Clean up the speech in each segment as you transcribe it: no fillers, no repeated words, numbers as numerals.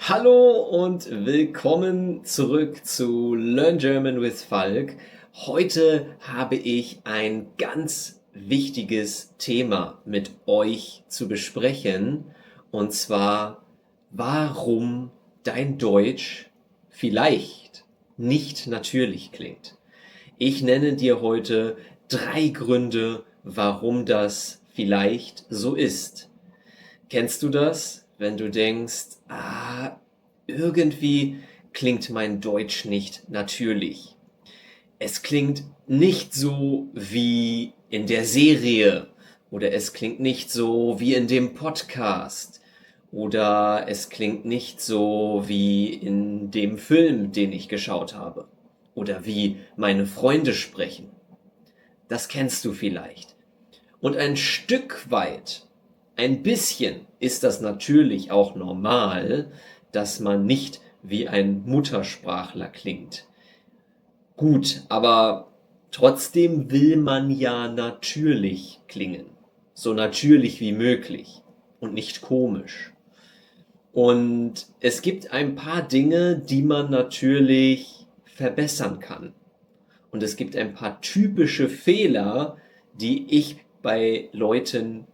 Hallo und willkommen zurück zu Learn German with Falk. Heute habe ich ein ganz wichtiges Thema mit euch zu besprechen, und zwar, warum dein Deutsch vielleicht nicht natürlich klingt. Ich nenne dir heute 3 Gründe, warum das vielleicht so ist. Kennst du das, wenn du denkst, irgendwie klingt mein Deutsch nicht natürlich. Es klingt nicht so wie in der Serie oder es klingt nicht so wie in dem Podcast oder es klingt nicht so wie in dem Film, den ich geschaut habe oder wie meine Freunde sprechen. Das kennst du vielleicht. Und ein Stück weit, ein bisschen ist das natürlich auch normal, dass man nicht wie ein Muttersprachler klingt. Gut, aber trotzdem will man ja natürlich klingen. So natürlich wie möglich und nicht komisch. Und es gibt ein paar Dinge, die man natürlich verbessern kann. Und es gibt ein paar typische Fehler, die ich bei Leuten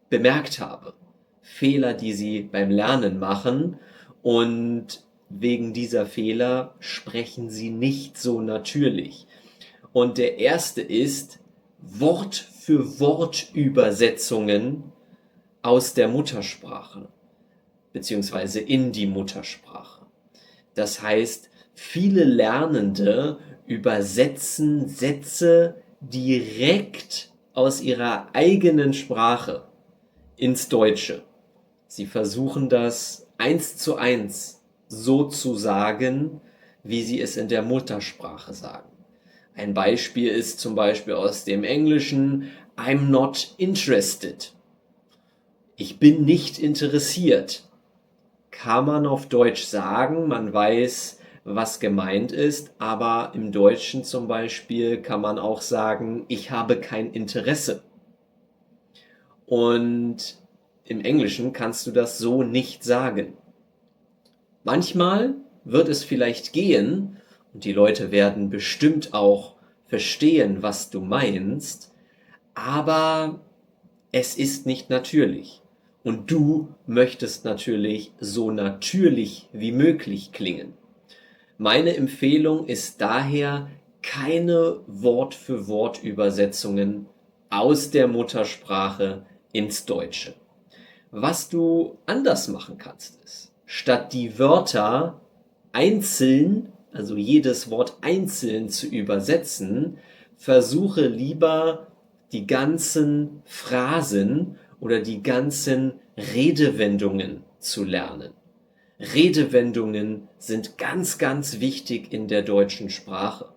bemerkt habe. Fehler, die sie beim Lernen machen, und wegen dieser Fehler sprechen sie nicht so natürlich. Und der erste ist Wort für Wort Übersetzungen aus der Muttersprache beziehungsweise in die Muttersprache. Das heißt, viele Lernende übersetzen Sätze direkt aus ihrer eigenen Sprache ins Deutsche. Sie versuchen das 1:1 so zu sagen, wie sie es in der Muttersprache sagen. Ein Beispiel ist zum Beispiel aus dem Englischen I'm not interested. Ich bin nicht interessiert. Kann man auf Deutsch sagen, man weiß, was gemeint ist, aber im Deutschen zum Beispiel kann man auch sagen, ich habe kein Interesse. Und im Englischen kannst du das so nicht sagen. Manchmal wird es vielleicht gehen und die Leute werden bestimmt auch verstehen, was du meinst, aber es ist nicht natürlich. Und du möchtest natürlich so natürlich wie möglich klingen. Meine Empfehlung ist daher, keine Wort-für-Wort-Übersetzungen aus der Muttersprache ins Deutsche. Was du anders machen kannst, ist, statt die Wörter einzeln, also jedes Wort einzeln zu übersetzen, versuche lieber die ganzen Phrasen oder die ganzen Redewendungen zu lernen. Redewendungen sind ganz, ganz wichtig in der deutschen Sprache.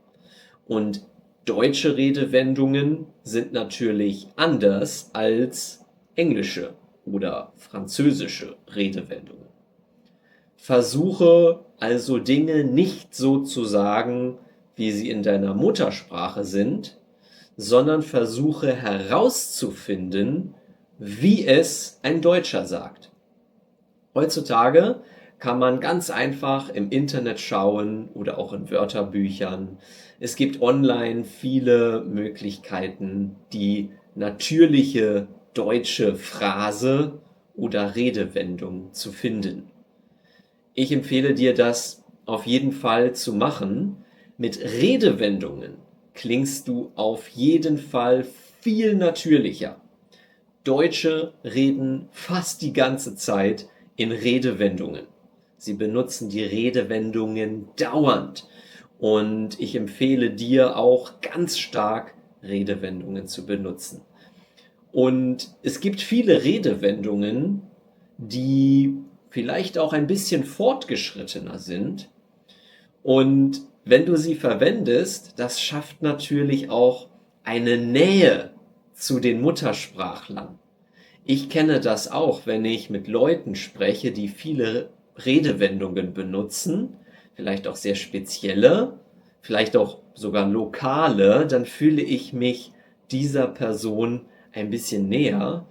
Und deutsche Redewendungen sind natürlich anders als englische oder französische Redewendungen. Versuche also Dinge nicht so zu sagen, wie sie in deiner Muttersprache sind, sondern versuche herauszufinden, wie es ein Deutscher sagt. Heutzutage kann man ganz einfach im Internet schauen oder auch in Wörterbüchern. Es gibt online viele Möglichkeiten, die natürliche deutsche Phrase oder Redewendung zu finden. Ich empfehle dir, das auf jeden Fall zu machen. Mit Redewendungen klingst du auf jeden Fall viel natürlicher. Deutsche reden fast die ganze Zeit in Redewendungen. Sie benutzen die Redewendungen dauernd. Und ich empfehle dir auch ganz stark, Redewendungen zu benutzen. Und es gibt viele Redewendungen, die vielleicht auch ein bisschen fortgeschrittener sind. Und wenn du sie verwendest, das schafft natürlich auch eine Nähe zu den Muttersprachlern. Ich kenne das auch, wenn ich mit Leuten spreche, die viele Redewendungen benutzen, vielleicht auch sehr spezielle, vielleicht auch sogar lokale, dann fühle ich mich dieser Person ein bisschen näher.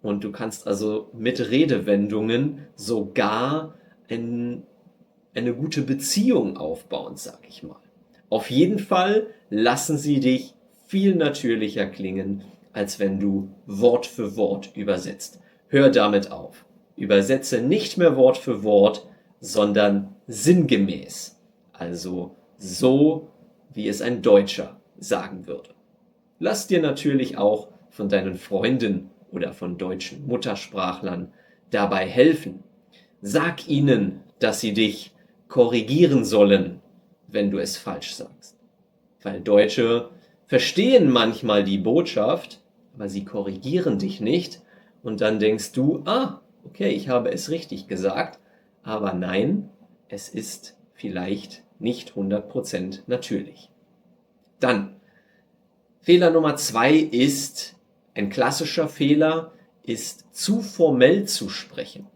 Und du kannst also mit Redewendungen sogar eine gute Beziehung aufbauen, sag ich mal. Auf jeden Fall lassen sie dich viel natürlicher klingen, als wenn du Wort für Wort übersetzt. Hör damit auf. Übersetze nicht mehr Wort für Wort, sondern sinngemäß. Also so, wie es ein Deutscher sagen würde. Lass dir natürlich auch von deinen Freunden oder von deutschen Muttersprachlern dabei helfen. Sag ihnen, dass sie dich korrigieren sollen, wenn du es falsch sagst. Weil Deutsche verstehen manchmal die Botschaft, aber sie korrigieren dich nicht und dann denkst du, okay, ich habe es richtig gesagt, aber nein, es ist vielleicht nicht 100% natürlich. Dann, Fehler Nummer 2 ist, ein klassischer Fehler ist, zu formell zu sprechen.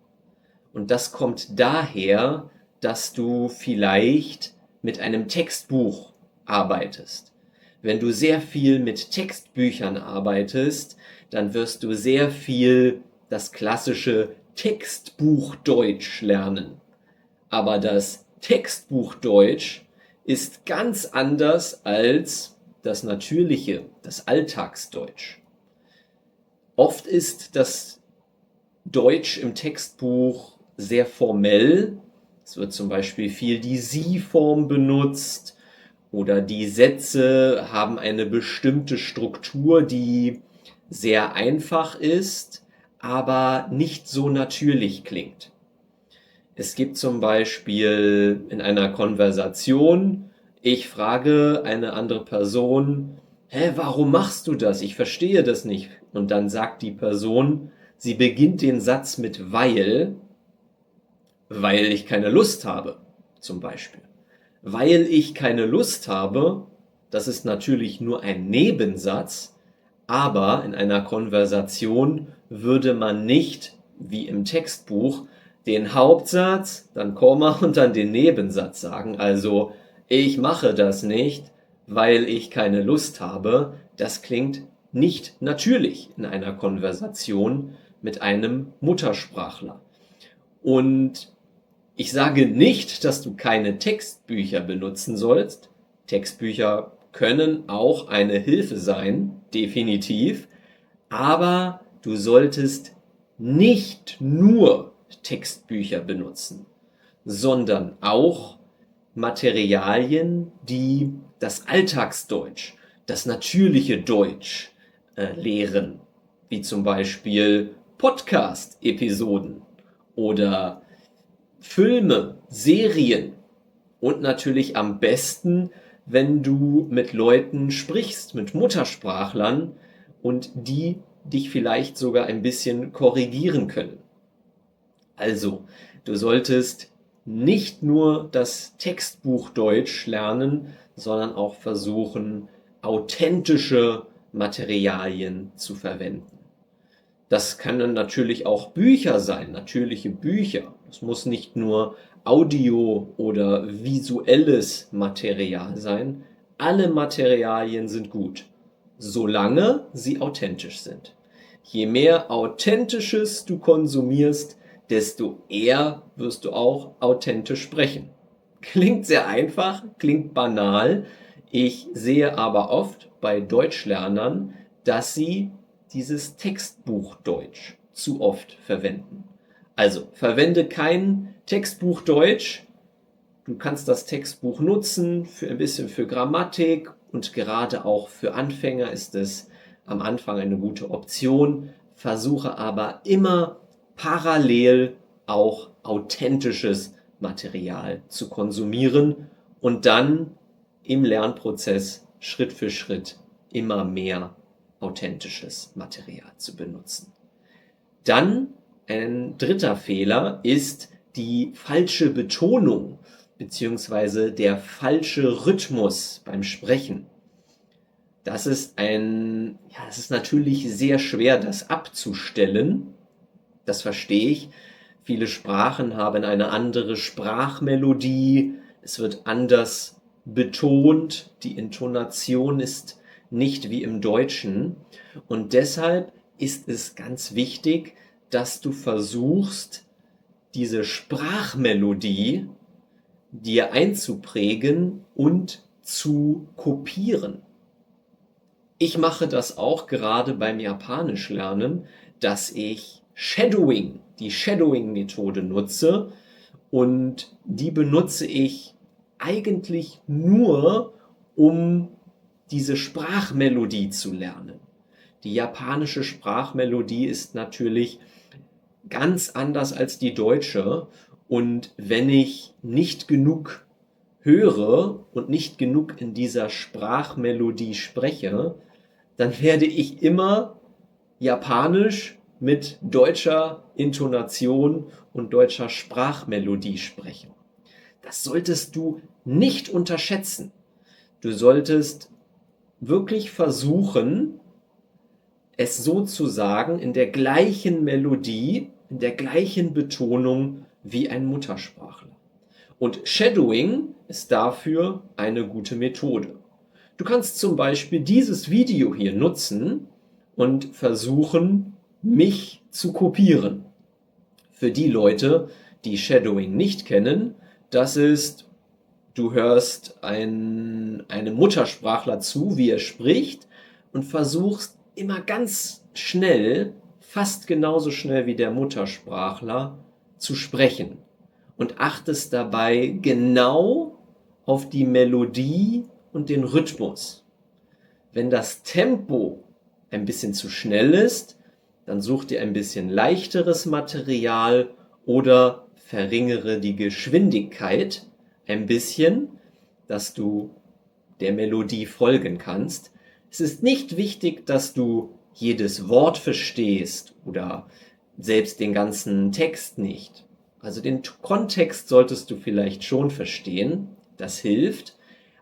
Und das kommt daher, dass du vielleicht mit einem Textbuch arbeitest. Wenn du sehr viel mit Textbüchern arbeitest, dann wirst du sehr viel das klassische Textbuchdeutsch lernen. Aber das Textbuchdeutsch ist ganz anders als das natürliche, das Alltagsdeutsch. Oft ist das Deutsch im Textbuch sehr formell. Es wird zum Beispiel viel die Sie-Form benutzt oder die Sätze haben eine bestimmte Struktur, die sehr einfach ist, aber nicht so natürlich klingt. Es gibt zum Beispiel in einer Konversation, ich frage eine andere Person, warum machst du das? Ich verstehe das nicht. Und dann sagt die Person, sie beginnt den Satz mit weil ich keine Lust habe, zum Beispiel. Weil ich keine Lust habe, das ist natürlich nur ein Nebensatz, aber in einer Konversation würde man nicht, wie im Textbuch, den Hauptsatz, dann Komma und dann den Nebensatz sagen. Also, ich mache das nicht, weil ich keine Lust habe. Das klingt nicht natürlich in einer Konversation mit einem Muttersprachler. Und ich sage nicht, dass du keine Textbücher benutzen sollst. Textbücher können auch eine Hilfe sein, definitiv. Aber du solltest nicht nur Textbücher benutzen, sondern auch Materialien, die das Alltagsdeutsch, das natürliche Deutsch lehren, wie zum Beispiel Podcast-Episoden oder Filme, Serien und natürlich am besten, wenn du mit Leuten sprichst, mit Muttersprachlern und die dich vielleicht sogar ein bisschen korrigieren können. Also, du solltest nicht nur das Textbuch Deutsch lernen, sondern auch versuchen, authentische Materialien zu verwenden. Das können natürlich auch Bücher sein, natürliche Bücher. Es muss nicht nur Audio oder visuelles Material sein. Alle Materialien sind gut, solange sie authentisch sind. Je mehr Authentisches du konsumierst, desto eher wirst du auch authentisch sprechen. Klingt sehr einfach, klingt banal. Ich sehe aber oft bei Deutschlernern, dass sie dieses Textbuch Deutsch zu oft verwenden. Also verwende kein Textbuch Deutsch. Du kannst das Textbuch nutzen für ein bisschen für Grammatik und gerade auch für Anfänger ist es am Anfang eine gute Option. Versuche aber immer parallel auch authentisches Material zu konsumieren und dann im Lernprozess Schritt für Schritt immer mehr authentisches Material zu benutzen. Dann ein dritter Fehler ist die falsche Betonung beziehungsweise der falsche Rhythmus beim Sprechen. Das ist natürlich sehr schwer, das abzustellen. Das verstehe ich. Viele Sprachen haben eine andere Sprachmelodie. Es wird anders betont. Die Intonation ist nicht wie im Deutschen. Und deshalb ist es ganz wichtig, dass du versuchst, diese Sprachmelodie dir einzuprägen und zu kopieren. Ich mache das auch gerade beim Japanisch lernen, dass ich Shadowing, die Shadowing-Methode nutze, und die benutze ich eigentlich nur, um diese Sprachmelodie zu lernen. Die japanische Sprachmelodie ist natürlich ganz anders als die deutsche, und wenn ich nicht genug höre und nicht genug in dieser Sprachmelodie spreche, dann werde ich immer Japanisch mit deutscher Intonation und deutscher Sprachmelodie sprechen. Das solltest du nicht unterschätzen. Du solltest wirklich versuchen, es so zu sagen, in der gleichen Melodie, in der gleichen Betonung wie ein Muttersprachler. Und Shadowing ist dafür eine gute Methode. Du kannst zum Beispiel dieses Video hier nutzen und versuchen, mich zu kopieren. Für die Leute, die Shadowing nicht kennen, das ist, du hörst einem Muttersprachler zu, wie er spricht, und versuchst immer ganz schnell, fast genauso schnell wie der Muttersprachler, zu sprechen. Und achtest dabei genau auf die Melodie und den Rhythmus. Wenn das Tempo ein bisschen zu schnell ist, dann such dir ein bisschen leichteres Material oder verringere die Geschwindigkeit ein bisschen, dass du der Melodie folgen kannst. Es ist nicht wichtig, dass du jedes Wort verstehst oder selbst den ganzen Text nicht. Also den Kontext solltest du vielleicht schon verstehen, das hilft,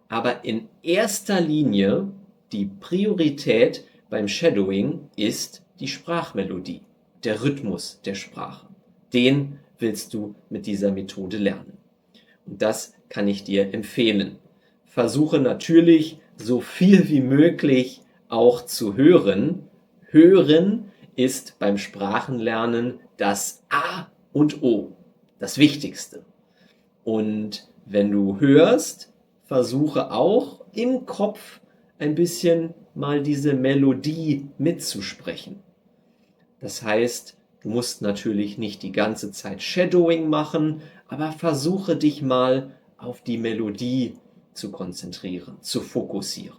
aber in erster Linie die Priorität beim Shadowing ist die Sprachmelodie, der Rhythmus der Sprache. Den willst du mit dieser Methode lernen. Und das kann ich dir empfehlen. Versuche natürlich so viel wie möglich auch zu hören. Hören ist beim Sprachenlernen das A und O, das Wichtigste. Und wenn du hörst, versuche auch im Kopf ein bisschen mal diese Melodie mitzusprechen. Das heißt, du musst natürlich nicht die ganze Zeit Shadowing machen, aber versuche dich mal auf die Melodie zu konzentrieren, zu fokussieren.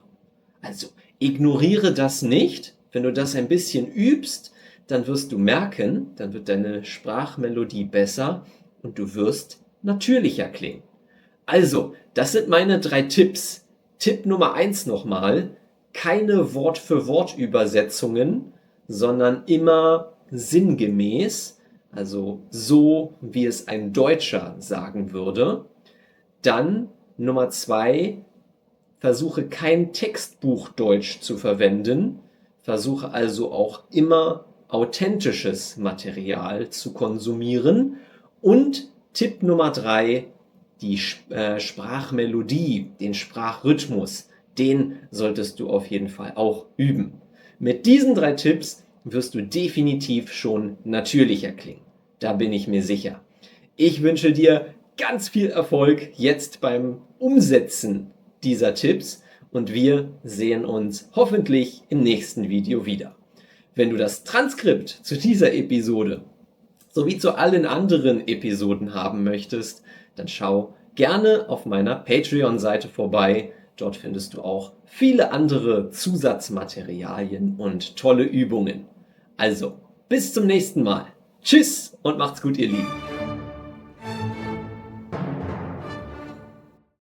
Also ignoriere das nicht. Wenn du das ein bisschen übst, dann wirst du merken, dann wird deine Sprachmelodie besser und du wirst natürlicher klingen. Also, das sind meine 3 Tipps. Tipp Nummer 1 nochmal: keine Wort-für-Wort-Übersetzungen, sondern immer sinngemäß, also so, wie es ein Deutscher sagen würde. Dann Nummer 2, versuche kein Textbuchdeutsch zu verwenden, versuche also auch immer authentisches Material zu konsumieren. Und Tipp Nummer 3, die Sprachmelodie, den Sprachrhythmus, den solltest du auf jeden Fall auch üben. Mit diesen 3 Tipps wirst du definitiv schon natürlicher klingen. Da bin ich mir sicher. Ich wünsche dir ganz viel Erfolg jetzt beim Umsetzen dieser Tipps und wir sehen uns hoffentlich im nächsten Video wieder. Wenn du das Transkript zu dieser Episode sowie zu allen anderen Episoden haben möchtest, dann schau gerne auf meiner Patreon-Seite vorbei. Dort findest du auch viele andere Zusatzmaterialien und tolle Übungen. Also, bis zum nächsten Mal. Tschüss und macht's gut, ihr Lieben.